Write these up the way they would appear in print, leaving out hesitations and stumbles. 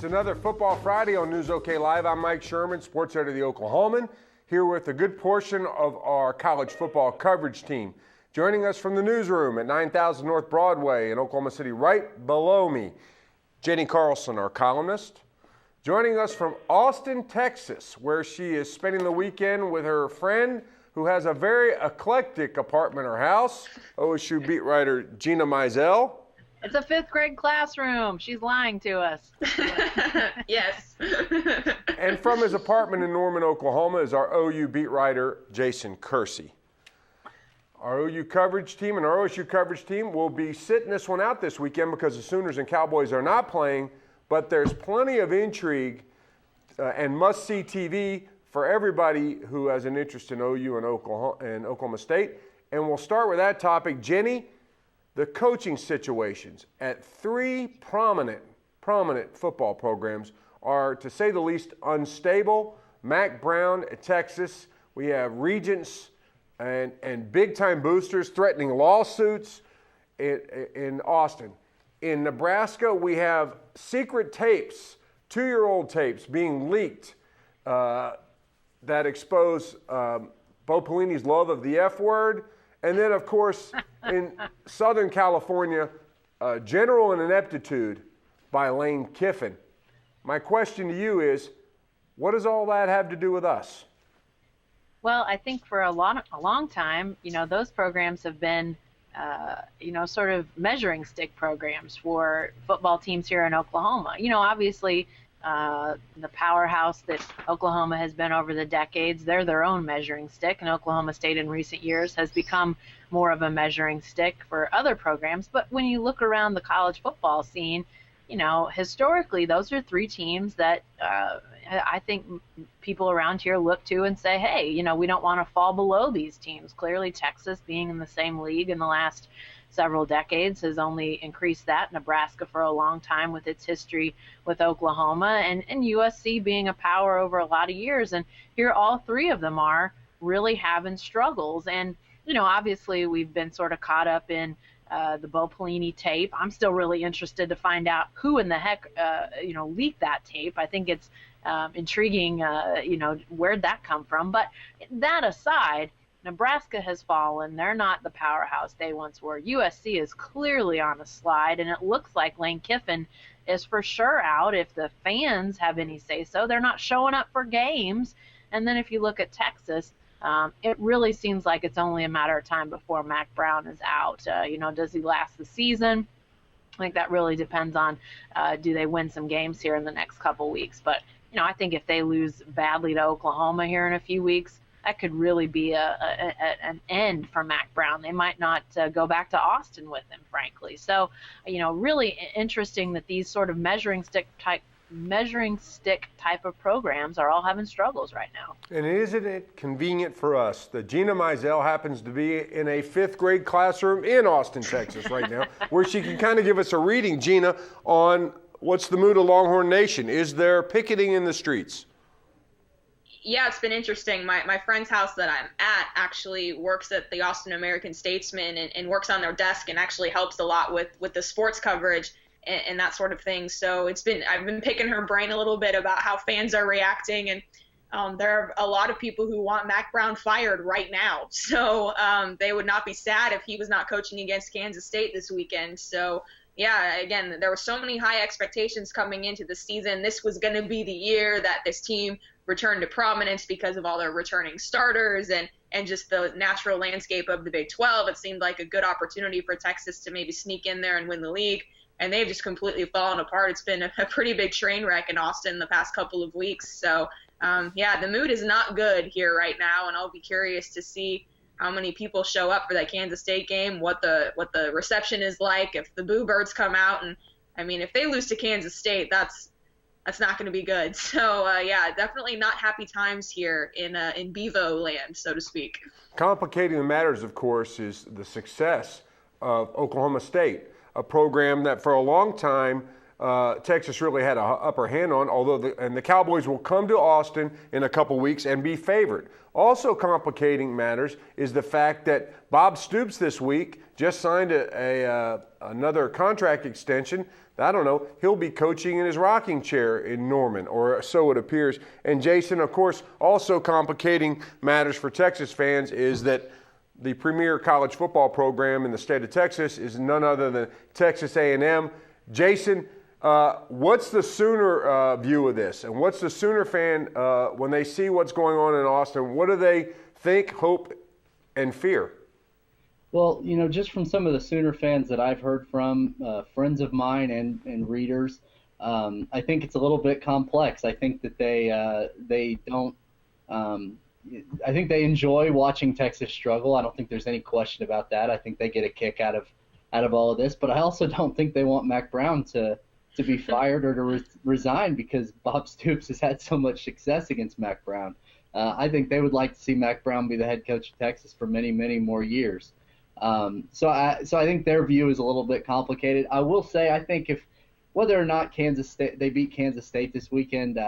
another Football Friday on News OK Live. I'm Mike Sherman, sports editor of the Oklahoman, here with a good portion of our college football coverage team. Joining us from the newsroom at 9000 North Broadway in Oklahoma City, right below me, Jenni Carlson, our columnist. Joining us from Austin, Texas, where she is spending the weekend with her friend who has a very eclectic apartment or house, OSU beat writer Gina Mizell. It's a fifth grade classroom. She's lying to us. Yes. And from his apartment in Norman, Oklahoma, is our OU beat writer Jason Kersey. Our OU coverage team and our OSU coverage team will be sitting this one out this weekend because the Sooners and Cowboys are not playing, but there's plenty of intrigue and must-see TV for everybody who has an interest in OU and Oklahoma State. And we'll start with that topic. Jenni, the coaching situations at three prominent football programs are, to say the least, unstable. Mack Brown at Texas. We have regents and big-time boosters threatening lawsuits in Austin. In Nebraska, we have secret tapes, 2-year-old tapes being leaked that expose Bo Pelini's love of the F word. And then, of course, in Southern California, General in Ineptitude by Lane Kiffin. My question to you is, what does all that have to do with us? Well, I think for a long time, those programs have been, sort of measuring stick programs for football teams here in Oklahoma. Obviously, the powerhouse that Oklahoma has been over the decades, they're their own measuring stick, and Oklahoma State in recent years has become more of a measuring stick for other programs. But when you look around the college football scene, historically, those are three teams that I think people around here look to and say, hey, we don't want to fall below these teams. Clearly, Texas, being in the same league in the last several decades, has only increased that. Nebraska for a long time with its history with Oklahoma, and USC being a power over a lot of years. And here all three of them are really having struggles. And, obviously we've been sort of caught up in the Bo Pelini tape. I'm still really interested to find out who in the heck, leaked that tape. I think it's intriguing, where'd that come from? But that aside, Nebraska has fallen. They're not the powerhouse they once were. USC is clearly on a slide, and it looks like Lane Kiffin is for sure out if the fans have any say-so. They're not showing up for games. And then if you look at Texas, it really seems like it's only a matter of time before Mack Brown is out. Does he last the season? I think that really depends on do they win some games here in the next couple weeks. But, I think if they lose badly to Oklahoma here in a few weeks, that could really be an end for Mack Brown. They might not go back to Austin with him, frankly. So, really interesting that these sort of measuring stick type of programs are all having struggles right now. And isn't it convenient for us that Gina Mizell happens to be in a fifth grade classroom in Austin, Texas right now, where she can kind of give us a reading, Gina, on what's the mood of Longhorn Nation? Is there picketing in the streets? Yeah, it's been interesting. My friend's house that I'm at actually works at the Austin American-Statesman and works on their desk and actually helps a lot with the sports coverage and that sort of thing. So I've been picking her brain a little bit about how fans are reacting, and there are a lot of people who want Mack Brown fired right now. So they would not be sad if he was not coaching against Kansas State this weekend. So yeah, again, there were so many high expectations coming into the season. This was going to be the year that this team returned to prominence because of all their returning starters and just the natural landscape of the Big 12. It seemed like a good opportunity for Texas to maybe sneak in there and win the league. And they've just completely fallen apart. It's been a pretty big train wreck in Austin the past couple of weeks. So, the mood is not good here right now, and I'll be curious to see how many people show up for that Kansas State game, what the reception is like, if the Boo Birds come out. And, if they lose to Kansas State, that's not going to be good. So, definitely not happy times here in Bevo land, so to speak. Complicating the matters, of course, is the success of Oklahoma State, a program that for a long time Texas really had an upper hand on, although the Cowboys will come to Austin in a couple weeks and be favored. Also complicating matters is the fact that Bob Stoops this week just signed another contract extension. I don't know, he'll be coaching in his rocking chair in Norman, or so it appears. And Jason, of course, also complicating matters for Texas fans is that the premier college football program in the state of Texas is none other than Texas A&M. Jason, what's the Sooner view of this? And what's the Sooner fan, when they see what's going on in Austin, what do they think, hope, and fear? Well, just from some of the Sooner fans that I've heard from, friends of mine and readers, I think it's a little bit complex. I think that they don't. I think they enjoy watching Texas struggle. I don't think there's any question about that. I think they get a kick out of all of this. But I also don't think they want Mack Brown to be fired or to resign because Bob Stoops has had so much success against Mack Brown. I think they would like to see Mack Brown be the head coach of Texas for many, many more years. So I think their view is a little bit complicated. I will say I think whether or not they beat Kansas State this weekend,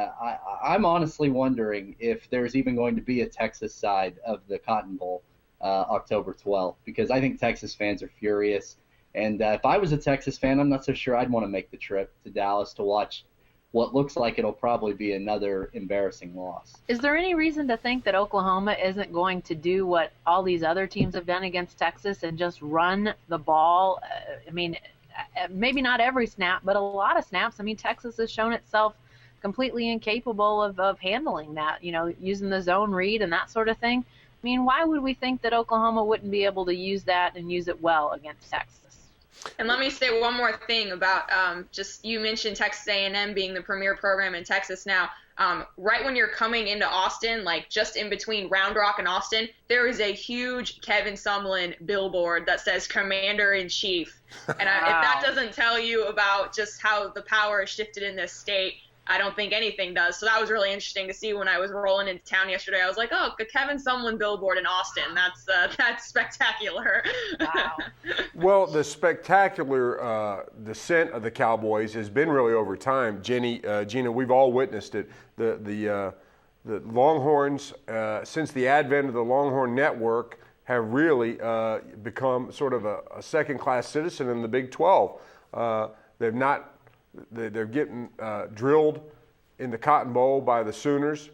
I'm honestly wondering if there's even going to be a Texas side of the Cotton Bowl October 12th, because I think Texas fans are furious. And if I was a Texas fan, I'm not so sure I'd want to make the trip to Dallas to watch what looks like it'll probably be another embarrassing loss. Is there any reason to think that Oklahoma isn't going to do what all these other teams have done against Texas and just run the ball? Maybe not every snap, but a lot of snaps. Texas has shown itself completely incapable of handling that, using the zone read and that sort of thing. Why would we think that Oklahoma wouldn't be able to use that and use it well against Texas? And let me say one more thing about you mentioned Texas A&M being the premier program in Texas now. Right when you're coming into Austin, like just in between Round Rock and Austin, there is a huge Kevin Sumlin billboard that says Commander-in-Chief. And if that doesn't tell you about just how the power has shifted in this state, I don't think anything does. So that was really interesting to see when I was rolling into town yesterday. I was like, oh, the Kevin Sumlin billboard in Austin. That's spectacular. Wow. Well, the spectacular descent of the Cowboys has been really over time. Gina, we've all witnessed it. The Longhorns, since the advent of the Longhorn Network, have really become sort of a second-class citizen in the Big 12. They're getting drilled in the Cotton Bowl by the Sooners.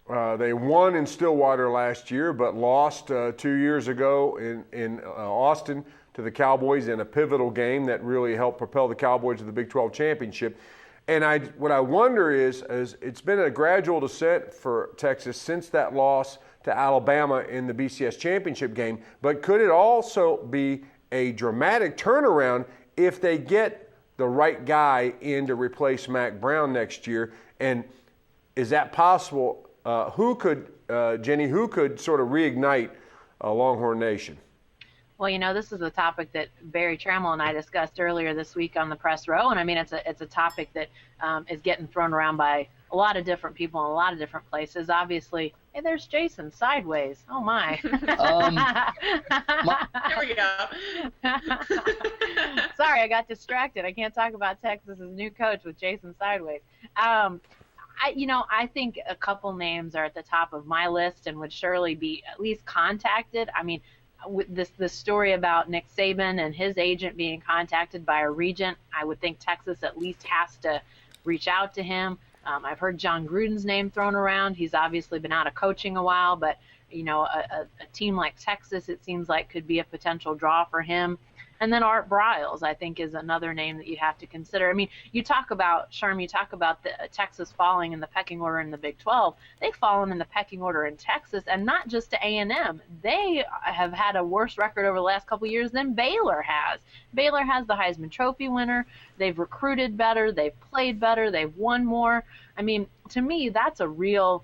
They won in Stillwater last year, but lost 2 years ago in Austin to the Cowboys in a pivotal game that really helped propel the Cowboys to the Big 12 championship. And what I wonder is it's been a gradual descent for Texas since that loss to Alabama in the BCS championship game. But could it also be a dramatic turnaround if they get the right guy in to replace Mack Brown next year? And is that possible? Who could sort of reignite Longhorn Nation? Well, this is a topic that Barry Trammell and I discussed earlier this week on the press row, and it's a topic that is getting thrown around by a lot of different people in a lot of different places. Obviously, hey, there's Jason sideways. Oh my. There we go. Sorry, I got distracted. I can't talk about Texas's new coach with Jason sideways. I think a couple names are at the top of my list and would surely be at least contacted. With this story about Nick Saban and his agent being contacted by a regent, I would think Texas at least has to reach out to him. I've heard John Gruden's name thrown around. He's obviously been out of coaching a while, but a team like Texas, it seems like, could be a potential draw for him. And then Art Briles, I think, is another name that you have to consider. You talk about the Texas falling in the pecking order in the Big 12. They've fallen in the pecking order in Texas, and not just to A&M. They have had a worse record over the last couple of years than Baylor has. Baylor has the Heisman Trophy winner. They've recruited better. They've played better. They've won more. To me, that's a real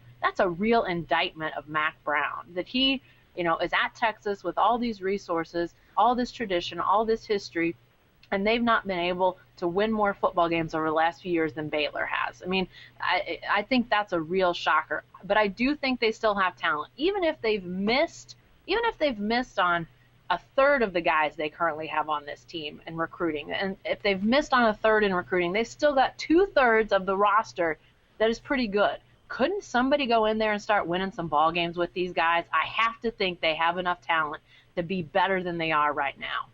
indictment of Mack Brown, that he is at Texas with all these resources, all this tradition, all this history, and they've not been able to win more football games over the last few years than Baylor has. I think that's a real shocker. But I do think they still have talent, even if they've missed on a third of the guys they currently have on this team in recruiting. And if they've missed on a third in recruiting, they've still got 2/3 of the roster that is pretty good. Couldn't somebody go in there and start winning some ball games with these guys? I have to think they have enough talent to be better than they are right now.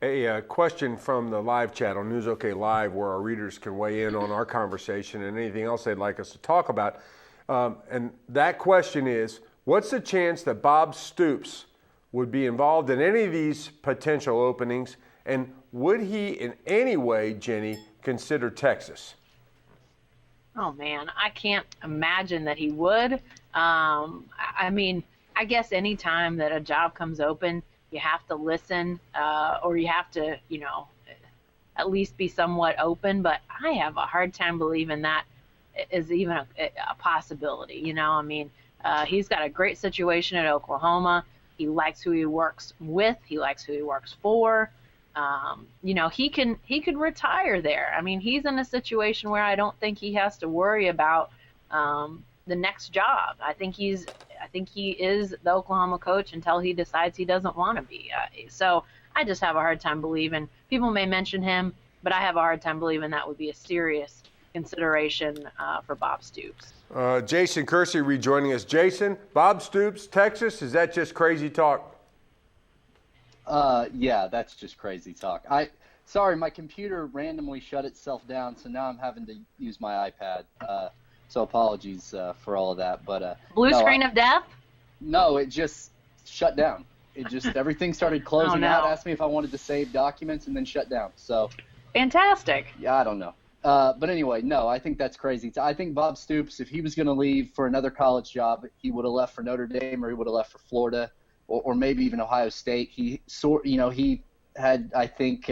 A question from the live chat on News OK Live, where our readers can weigh in on our conversation and anything else they'd like us to talk about. And that question is, what's the chance that Bob Stoops would be involved in any of these potential openings? And would he in any way, Jenni, consider Texas? Oh, man, I can't imagine that he would. I mean, I guess any time that a job comes open, you have to listen, or you have to, at least be somewhat open. But I have a hard time believing that is even a possibility. I mean, he's got a great situation at Oklahoma. He likes who he works with. He likes who he works for. He could retire there. I mean, he's in a situation where I don't think he has to worry about the next job. I think he is the Oklahoma coach until he decides he doesn't want to be. So I just have a hard time believing. People may mention him, but I have a hard time believing that would be a serious consideration for Bob Stoops. Jason Kersey rejoining us. Jason, Bob Stoops, Texas, is that just crazy talk? Yeah, that's just crazy talk. Sorry, my computer randomly shut itself down, so now I'm having to use my iPad. So apologies for all of that. But blue screen of death? No, it just shut down. It just everything started closing out. Asked me if I wanted to save documents and then shut down. So fantastic. Yeah, I don't know. But anyway, no, I think that's crazy. I think Bob Stoops, if he was going to leave for another college job, he would have left for Notre Dame, or he would have left for Florida, or maybe even Ohio State. He had, I think,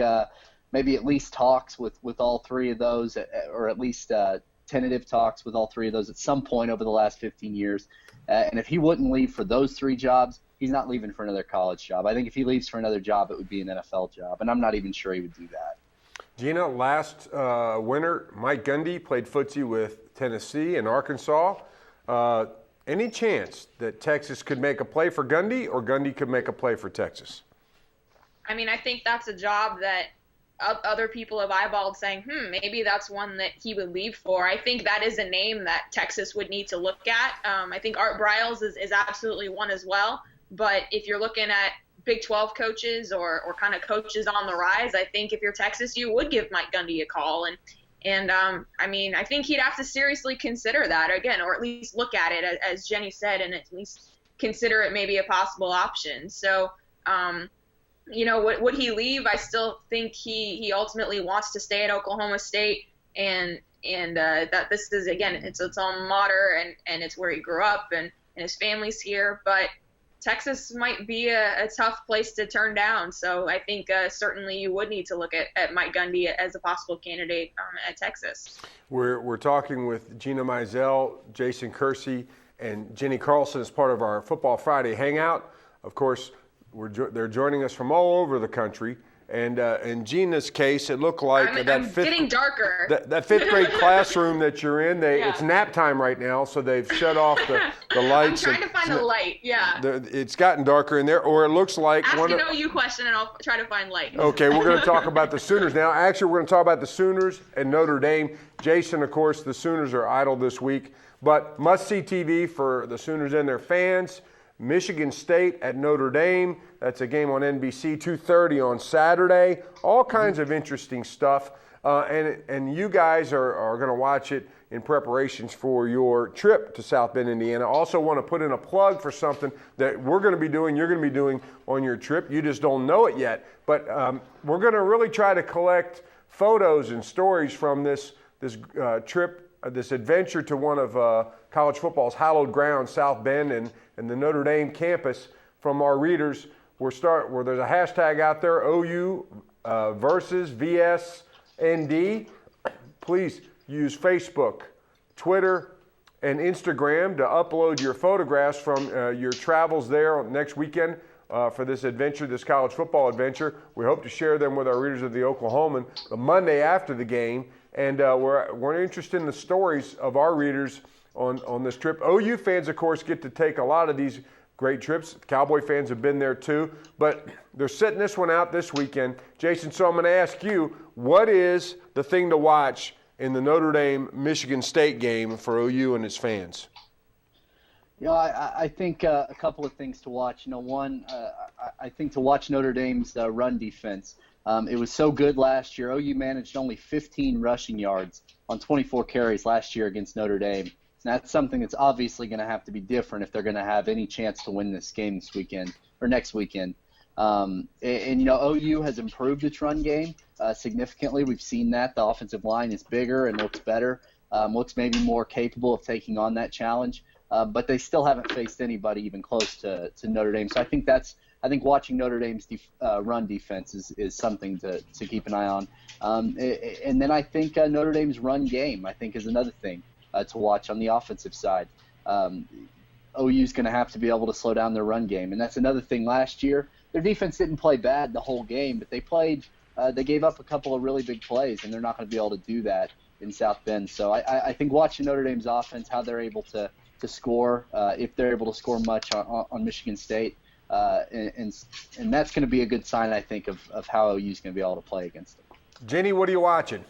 maybe at least talks with all three of those, or at least tentative talks with all three of those at some point over the last 15 years. And if he wouldn't leave for those three jobs, he's not leaving for another college job. I think if he leaves for another job, it would be an NFL job, and I'm not even sure he would do that. Gina, last winter, Mike Gundy played footsie with Tennessee and Arkansas. Any chance that Texas could make a play for Gundy, or Gundy could make a play for Texas? I mean, I think that's a job that other people have eyeballed, saying, maybe that's one that he would leave for. I think that is a name that Texas would need to look at. I think Art Briles is absolutely one as well. But if you're looking at Big 12 coaches or kind of coaches on the rise, I think if you're Texas, you would give Mike Gundy a call. And I mean, I think he'd have to seriously consider that again, or at least look at it, as Jenni said, and at least consider it maybe a possible option. So, would he leave? I still think he ultimately wants to stay at Oklahoma State, and that this is, again, it's its alma mater, and it's where he grew up, and his family's here. But Texas might be a tough place to turn down. So I think certainly you would need to look at Mike Gundy as a possible candidate at Texas. We're talking with Gina Mizell, Jason Kersey, and Jenni Carlson as part of our Football Friday Hangout. Of course, they're joining us from all over the country. And in Gina's case, it looked like I'm getting darker. That fifth grade classroom that you're in, it's nap time right now, so they've shut off the lights. I'm trying to find a light, yeah. It's gotten darker in there, or it looks like Ask an OU question, and I'll try to find light. Okay, we're going to talk about the Sooners now. Actually, we're going to talk about the Sooners and Notre Dame. Jason, of course, the Sooners are idle this week, but must-see TV for the Sooners and their fans. Michigan State at Notre Dame. That's a game on NBC, 2:30 on Saturday. All kinds of interesting stuff. And you guys are going to watch it in preparations for your trip to South Bend, Indiana. Also want to put in a plug for something that we're going to be doing, you're going to be doing on your trip. You just don't know it yet. But we're going to really try to collect photos and stories from this trip, this adventure to one of college football's hallowed ground, South Bend, and the Notre Dame campus from our readers. Where there's a hashtag out there, OU versus VSND. Please use Facebook, Twitter, and Instagram to upload your photographs from your travels there next weekend for this adventure, this college football adventure. We hope to share them with our readers of the Oklahoman the Monday after the game. And we're interested in the stories of our readers on this trip. OU fans, of course, get to take a lot of these great trips. Cowboy fans have been there too, but they're sitting this one out this weekend. Jason, so I'm going to ask you, what is the thing to watch in the Notre Dame-Michigan State game for OU and its fans? I think a couple of things to watch. One, I think to watch Notre Dame's run defense. It was so good last year. OU managed only 15 rushing yards on 24 carries last year against Notre Dame. And that's something that's obviously going to have to be different if they're going to have any chance to win this game this weekend or next weekend. OU has improved its run game significantly. We've seen that. The offensive line is bigger and looks better, looks maybe more capable of taking on that challenge. But they still haven't faced anybody even close to Notre Dame. So I think watching Notre Dame's run defense is something to keep an eye on. And then I think Notre Dame's run game, I think, is another thing to watch on the offensive side. OU's going to have to be able to slow down their run game. And that's another thing. Last year, their defense didn't play bad the whole game, but they gave up a couple of really big plays, and they're not going to be able to do that in South Bend. So I think watching Notre Dame's offense, how they're able to score, if they're able to score much on Michigan State, and that's going to be a good sign, I think, of how OU's going to be able to play against them. Jenny, what are you watching?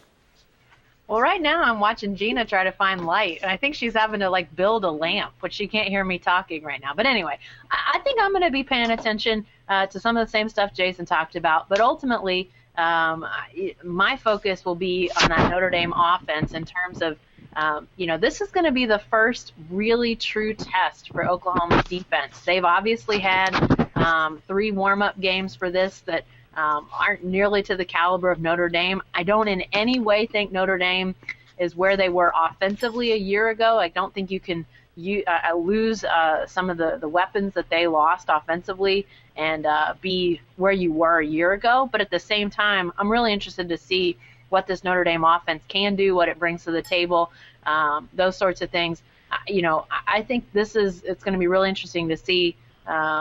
Well, right now I'm watching Gina try to find light, and I think she's having to build a lamp, which she can't hear me talking right now. But anyway, I think I'm going to be paying attention to some of the same stuff Jason talked about, but ultimately my focus will be on that Notre Dame offense in terms of this is going to be the first really true test for Oklahoma's defense. They've obviously had 3 warm-up games for this that aren't nearly to the caliber of Notre Dame. I don't in any way think Notre Dame is where they were offensively a year ago. I don't think you can lose some of the weapons that they lost offensively and be where you were a year ago. But at the same time, I'm really interested to see what this Notre Dame offense can do, what it brings to the table, those sorts of things. I think it's going to be really interesting to see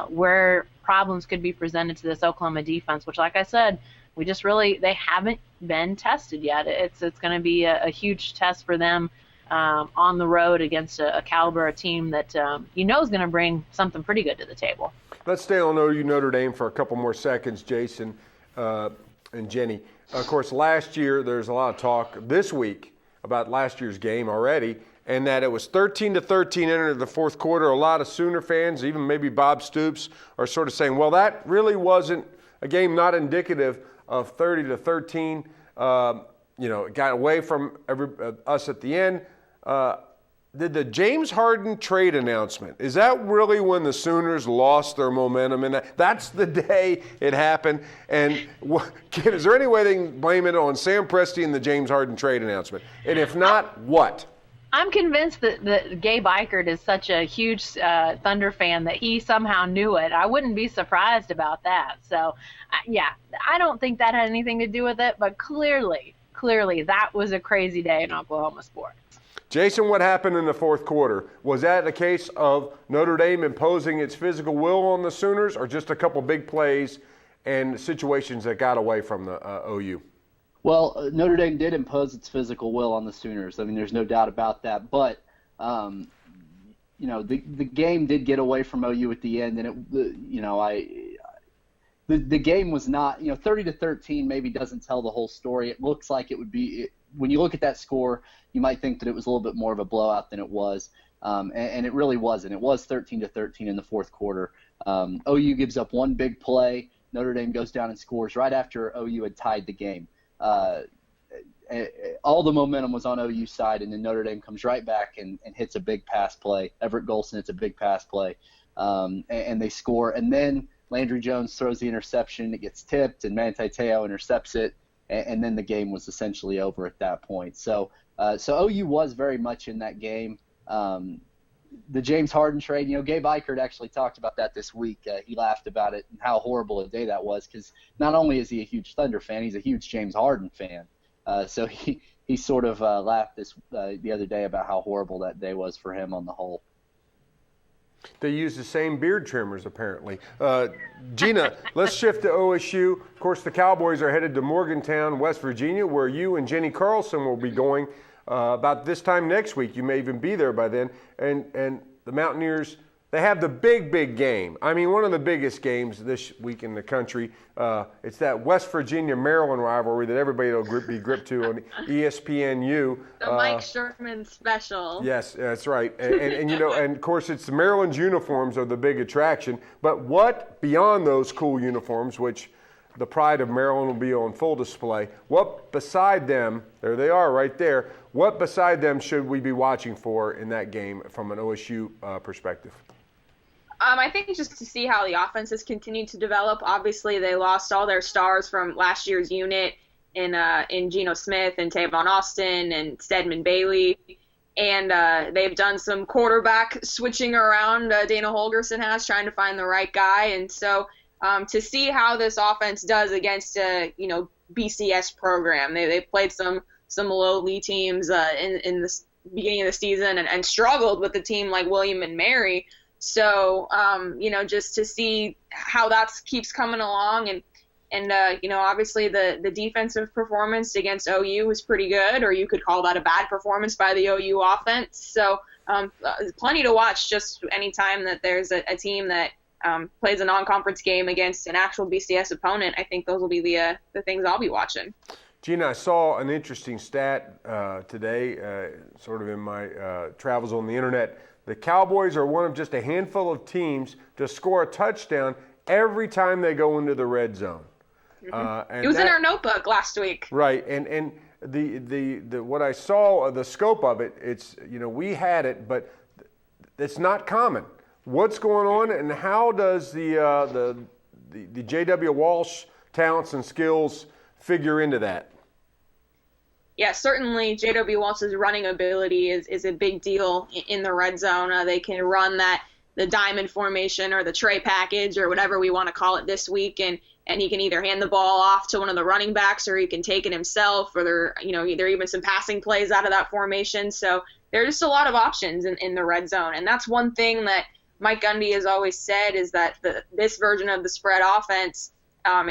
where problems could be presented to this Oklahoma defense, which, like I said, they haven't been tested yet. It's going to be a huge test for them on the road against a caliber team that is going to bring something pretty good to the table. Let's stay on OU Notre Dame for a couple more seconds, Jason and Jenny. Of course, last year there's a lot of talk this week about last year's game already, and that it was 13-13 into the fourth quarter. A lot of Sooner fans, even maybe Bob Stoops, are sort of saying, well, that really wasn't a game not indicative of 30-13. It got away from us at the end. Did the James Harden trade announcement, is that really when the Sooners lost their momentum? And that's the day it happened. And is there any way they can blame it on Sam Presti and the James Harden trade announcement? And if not, what? I'm convinced that Gabe Eichert is such a huge Thunder fan that he somehow knew it. I wouldn't be surprised about that. So, I don't think that had anything to do with it. But clearly, that was a crazy day in Oklahoma sports. Jason, what happened in the fourth quarter? Was that a case of Notre Dame imposing its physical will on the Sooners, or just a couple big plays and situations that got away from the OU? Well, Notre Dame did impose its physical will on the Sooners. I mean, there's no doubt about that. But, the game did get away from OU at the end, and the game was not, 30-13 maybe doesn't tell the whole story. It looks like it would be when you look at that score, you might think that it was a little bit more of a blowout than it was, and it really wasn't. It was 13-13 in the fourth quarter. OU gives up one big play. Notre Dame goes down and scores right after OU had tied the game. All the momentum was on OU's side, and then Notre Dame comes right back and hits a big pass play. Everett Golson hits a big pass play, and they score. And then Landry Jones throws the interception. It gets tipped, and Manti Te'o intercepts it, and then the game was essentially over at that point. So OU was very much in that game. The James Harden trade, Gabe Eichert actually talked about that this week. He laughed about it and how horrible a day that was, because not only is he a huge Thunder fan, he's a huge James Harden fan. So he sort of laughed the other day about how horrible that day was for him on the whole. They use the same beard trimmers, apparently. Gina, let's shift to OSU. Of course, the Cowboys are headed to Morgantown, West Virginia, where you and Jenni Carlson will be going about this time next week. You may even be there by then. And the Mountaineers They have the big game. I mean, one of the biggest games this week in the country. It's that West Virginia-Maryland rivalry that everybody will be gripped to on ESPNU. The Mike Sherman special. Yes, that's right. And of course, it's the Maryland's uniforms are the big attraction. But what beyond those cool uniforms, which the pride of Maryland will be on full display, what beside them, there they are right there, what beside them should we be watching for in that game from an OSU perspective? I think just to see how the offense has continued to develop. Obviously, they lost all their stars from last year's unit in Geno Smith and Tavon Austin and Stedman Bailey. And they've done some quarterback switching around. Dana Holgerson has, trying to find the right guy. And so to see how this offense does against a BCS program, they played some lowly teams in the beginning of the season and struggled with a team like William and Mary. So, just to see how that keeps coming along and obviously the defensive performance against OU was pretty good, or you could call that a bad performance by the OU offense. So, plenty to watch just anytime that there's a team that plays a non-conference game against an actual BCS opponent. I think those will be the things I'll be watching. Gina, I saw an interesting stat today, sort of in my travels on the internet. The Cowboys are one of just a handful of teams to score a touchdown every time they go into the red zone. It was in our notebook last week. Right, and the what I saw, the scope of it, it's we had it, but it's not common. What's going on, and how does the J.W. Walsh talents and skills figure into that? Yeah, certainly J.W. Walsh's running ability is a big deal in the red zone. They can run the diamond formation or the tray package or whatever we want to call it this week, and he can either hand the ball off to one of the running backs or he can take it himself, or there are even some passing plays out of that formation. So there are just a lot of options in the red zone, and that's one thing that Mike Gundy has always said is that this version of the spread offense,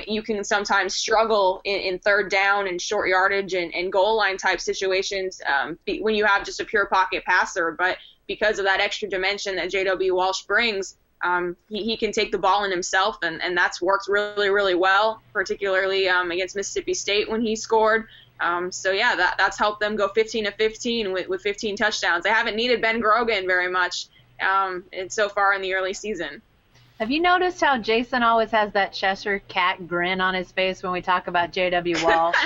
you can sometimes struggle in third down and short yardage and goal line type situations when you have just a pure pocket passer. But because of that extra dimension that J.W. Walsh brings, he can take the ball in himself, and that's worked really, really well, particularly against Mississippi State when he scored. So, yeah, that's helped them go 15-15 with 15 touchdowns. They haven't needed Ben Grogan very much so far in the early season. Have you noticed how Jason always has that Cheshire cat grin on his face when we talk about J.W. Walsh?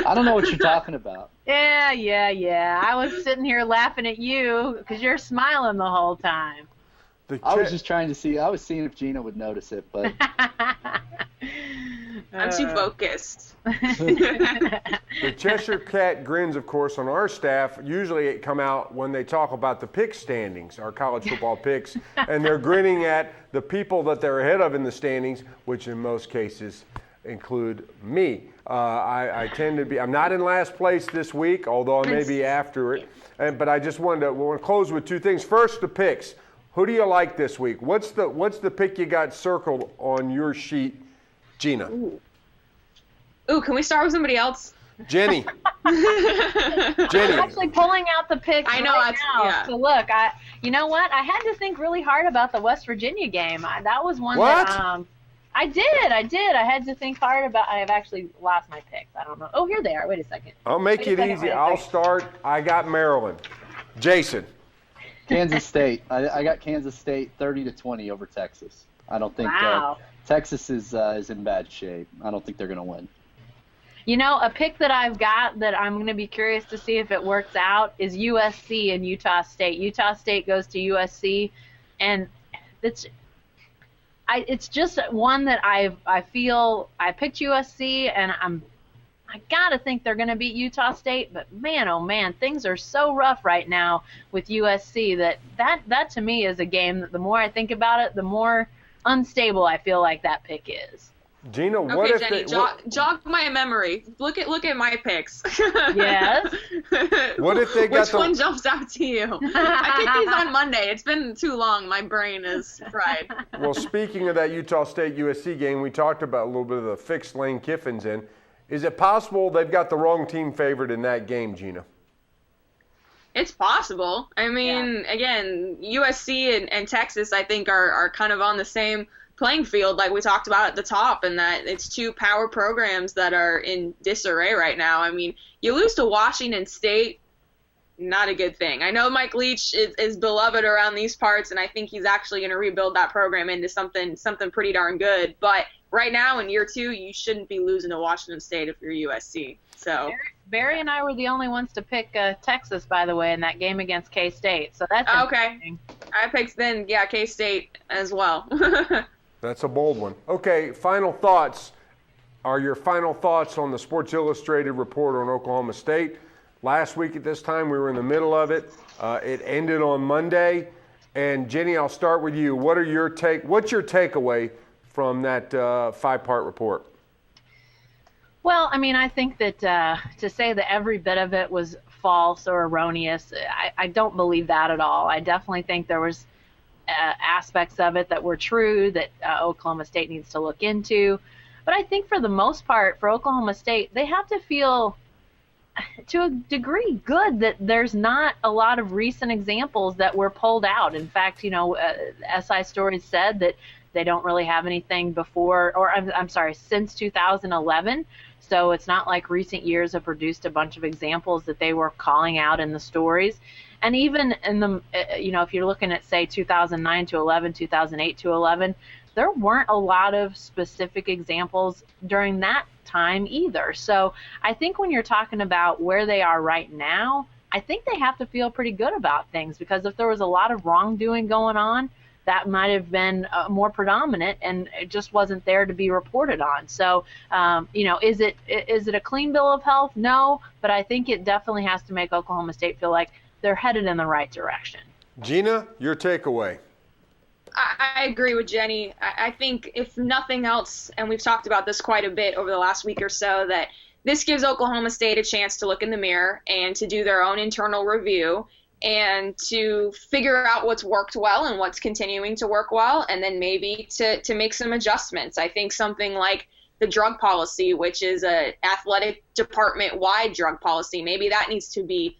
I don't know what you're talking about. Yeah. I was sitting here laughing at you because you're smiling the whole time. I was just trying to see. I was seeing if Gina would notice it, but I'm too focused. The Cheshire Cat grins, of course, on our staff usually come out when they talk about the pick standings, our college football picks, and they're grinning at the people that they're ahead of in the standings, which in most cases include me. I tend to be. I'm not in last place this week, although I may be after it. But I just wanted to close with two things. First, the picks. Who do you like this week? What's the pick you got circled on your sheet, Gina? Ooh, can we start with somebody else? Jenny. I'm actually pulling out the picks I know, right now. Yeah. So look, you know what? I had to think really hard about the West Virginia game. That was one what? that I did. I had to think hard about. I have actually lost my picks. I don't know. Oh, here they are. Wait a second. I'll make it easy. I'll start. I got Maryland. Jason. Kansas State. I got Kansas State 30-20 over Texas. I don't think Texas is in bad shape. I don't think they're going to win. You know, a pick that I've got that I'm going to be curious to see if it works out is USC and Utah State. Utah State goes to USC, and it's just one that I feel I picked USC, and I gotta think they're gonna beat Utah State, but man, oh man, things are so rough right now with USC that to me is a game that the more I think about it, the more unstable I feel like that pick is. Gina, what okay, if Jenny, jog my memory. Look at my picks. Yes. What if they got Which one jumps out to you? I picked these on Monday. It's been too long. My brain is fried. Well, speaking of that Utah State USC game, we talked about a little bit of the fix Lane Kiffin's in. Is it possible they've got the wrong team favored in that game, Gina? It's possible. I mean, again, USC and Texas, I think, are kind of on the same playing field, like we talked about at the top, and that it's two power programs that are in disarray right now. I mean, you lose to Washington State, not a good thing. I know Mike Leach is beloved around these parts, and I think he's actually going to rebuild that program into something pretty darn good. But right now, in year 2, you shouldn't be losing to Washington State if you're USC. So Barry and I were the only ones to pick Texas, by the way, in that game against K-State. So that's okay. I picked then, K-State as well. That's a bold one. Okay, final thoughts. Are your final thoughts on the Sports Illustrated report on Oklahoma State? Last week at this time, we were in the middle of it. It ended on Monday. And Jenni, I'll start with you. What's your takeaway from that 5-part report? Well, I mean, I think that to say that every bit of it was false or erroneous, I don't believe that at all. I definitely think there was aspects of it that were true that Oklahoma State needs to look into. But I think for the most part, for Oklahoma State, they have to feel, to a degree, good that there's not a lot of recent examples that were pulled out. In fact, SI Stories said that they don't really have anything before, or I'm sorry, since 2011. So it's not like recent years have produced a bunch of examples that they were calling out in the stories. And even in the, if you're looking at, say, 2009 to 11, 2008 to 11, there weren't a lot of specific examples during that time either. So I think when you're talking about where they are right now, I think they have to feel pretty good about things, because if there was a lot of wrongdoing going on, that might have been more predominant, and it just wasn't there to be reported on. So, is it a clean bill of health? No, but I think it definitely has to make Oklahoma State feel like they're headed in the right direction. Gina, your takeaway? I agree with Jenni. I think if nothing else, and we've talked about this quite a bit over the last week or so, that this gives Oklahoma State a chance to look in the mirror and to do their own internal review and to figure out what's worked well and what's continuing to work well, and then maybe to make some adjustments. I think something like the drug policy, which is a athletic department-wide drug policy, maybe that needs to be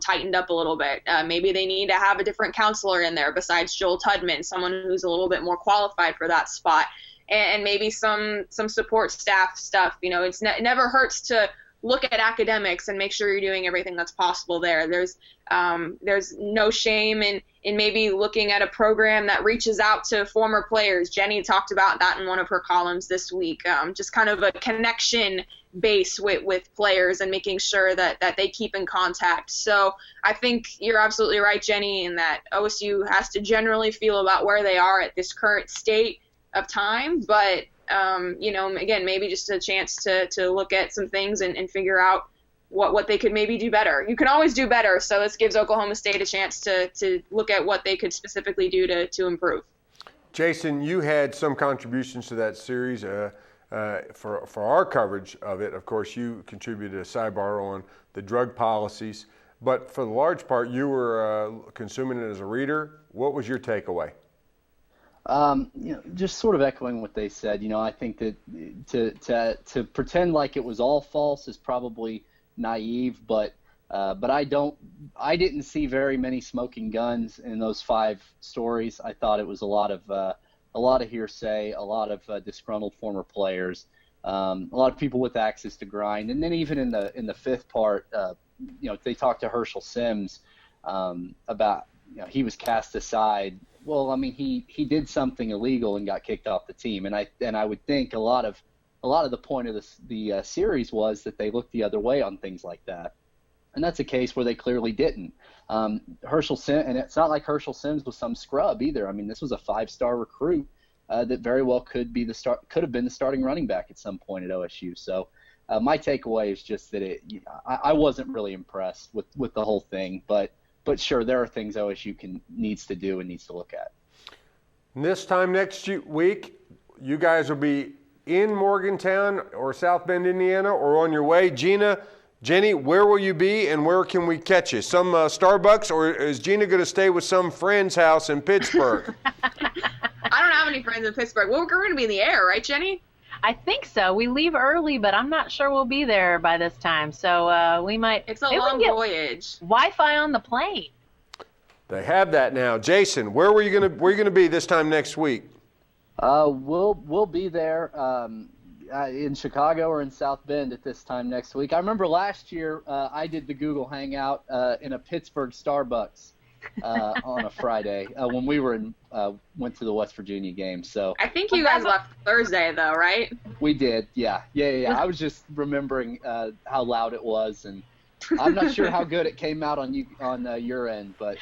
tightened up a little bit. Maybe they need to have a different counselor in there besides Joel Tudman, someone who's a little bit more qualified for that spot, and maybe some support staff stuff. It never hurts to look at academics and make sure you're doing everything that's possible there. There's no shame in maybe looking at a program that reaches out to former players. Jenni talked about that in one of her columns this week, just kind of a connection base with players and making sure that they keep in contact. So I think you're absolutely right, Jenni, in that OSU has to generally feel about where they are at this current state of time, but again, maybe just a chance to look at some things and figure out what they could maybe do better. You can always do better, so this gives Oklahoma State a chance to look at what they could specifically do to improve. Jason, you had some contributions to that series for our coverage of it. Of course, you contributed a sidebar on the drug policies, but for the large part, you were consuming it as a reader. What was your takeaway? Just sort of echoing what they said. I think that to pretend like it was all false is probably naive, but I didn't see very many smoking guns in those 5 stories. I thought it was a lot of hearsay, a lot of disgruntled former players, a lot of people with axes to grind, and then even in the 5th part, they talked to Herschel Sims about he was cast aside. Well, I mean, he did something illegal and got kicked off the team, and I would think a lot of the point of the series was that they looked the other way on things like that, and that's a case where they clearly didn't. Herschel Sims, and it's not like Herschel Sims was some scrub either. I mean, this was a 5-star recruit that very well could have been the starting running back at some point at OSU. So my takeaway is just that I wasn't really impressed with the whole thing, but sure, there are things OSU needs to do and needs to look at. This time next week, you guys will be in Morgantown or South Bend, Indiana, or on your way. Gina, Jenni, where will you be and where can we catch you? Some Starbucks, or is Gina going to stay with some friend's house in Pittsburgh? I don't have any friends in Pittsburgh. Well, we're going to be in the air, right, Jenni? I think so. We leave early, but I'm not sure we'll be there by this time. So we might. It's a long voyage. Wi-Fi on the plane. They have that now. Jason, where are you gonna be this time next week? We'll be there in Chicago or in South Bend at this time next week. I remember last year I did the Google Hangout in a Pittsburgh Starbucks on a Friday when we went to the West Virginia game. So I think you guys left Thursday though, right? We did, yeah. I was just remembering how loud it was, and I'm not sure how good it came out on your end, but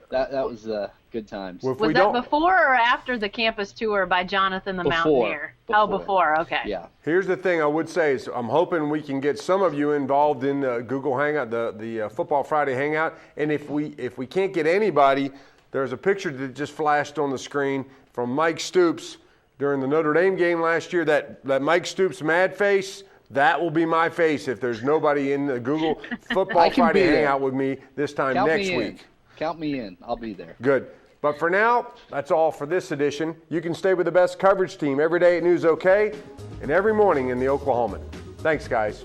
that was good times. Well, was that before or after the campus tour by Jonathan the Mountaineer? Before. Okay. Yeah. Here's the thing I would say is I'm hoping we can get some of you involved in Google Hangout, the Football Friday Hangout. And if we can't get anybody, there's a picture that just flashed on the screen from Mike Stoops during the Notre Dame game last year. That Mike Stoops mad face, that will be my face if there's nobody in the Google Football Friday Hangout with me this time next week. Count me in. I'll be there. Good. But for now, that's all for this edition. You can stay with the best coverage team every day at News OK and every morning in the Oklahoman. Thanks, guys.